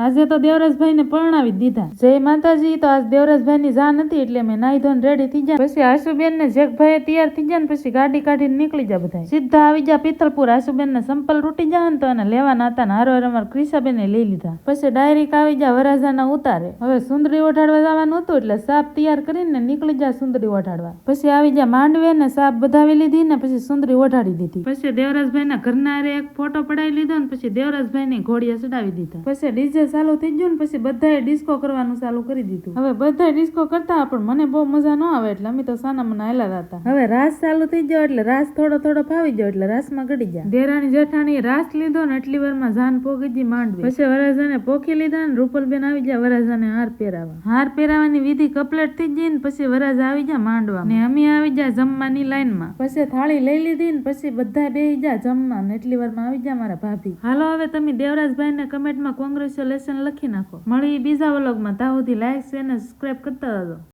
આજે તો દેવરાજભાઈ ને પરણાવી દીધા. જય માતાજી. તો આજ દેવરાજભાઈ ની જાન હતી એટલે મેં નાઈ ધોઈને રેડી થઈ ગયા. પછી આશુબેન ને જેકભાઈ તૈયાર થઈ ગયા ને પછી ગાડી કાઢીને નીકળી ગયા બધા. સીધા આવી ગયા પિત્તલપુર. આશુબેન ને સંપલ તૂટી ગયા ને તો એને લેવાના હતા ને હારો અમાર ક્રિશાબેન ને લઈ લીધા. પછી ડાયરેક્ટ આવી ગયા વરાજાના ઉતારે. હવે સુંદરી ઓઢાડવા જવાનું હતું એટલે સાપ તૈયાર કરીને નીકળી ગયા સુંદરી ઓઢાડવા. પછી આવી ગયા માંડવે ને સાપ બધાવી લીધી ને પછી સુંદરી ઓઢાડી દીધી. પછી દેવરાજભાઈ ના ઘરના એક ફોટો પડાવી લીધો ને પછી દેવરાજભાઈ ની ઘોડીએ ચડાવી દીધા. પછી ડીજે ચાલુ થઈ ગયું ને પછી બધાએ ડિસ્કો કરવાનું ચાલુ કરી દીધું. હવે બધાએ ડિસ્કો કરતા પણ મને બહુ મજા ન આવે એટલે અમે તો સાના મના હેલા હતા. હવે રાસ ચાલુ થઈ ગયો એટલે રાસ થોડો ફાવી ગયો એટલે રાસમાં ગડી ગયા. દેરાણી જેઠાણી રાસ લીધો ને એટલી વારમાં જાન પોગી ગઈ માંડવી. પછી વરાજાને પોખી લીધા ને રૂપલબેન આવી ગયા વરાજાને હાર પહેરાવા. હાર પહેરાવાની વિધિ કમ્પ્લીટ થઈ ગઈ ને પછી વરાજા આવી ગયા માંડવા ને અમે આવી ગયા જમવાની લાઈનમાં. પછી થાળી લઈ લીધી ને પછી બધા બેહી ગયા જમવા ને એટલી વારમાં આવી ગયા મારા ભાભી. હાલો હવે તમે દેવરાજભાઈ ને કમેન્ટમાં કોંગ્રેચ્યુલેશન લખી નાખો. મળી બીજા વ્લોગમાં. ત્યાં સુધી લાઈક શેર ને સબસ્ક્રાઇબ કરતા રહેજો.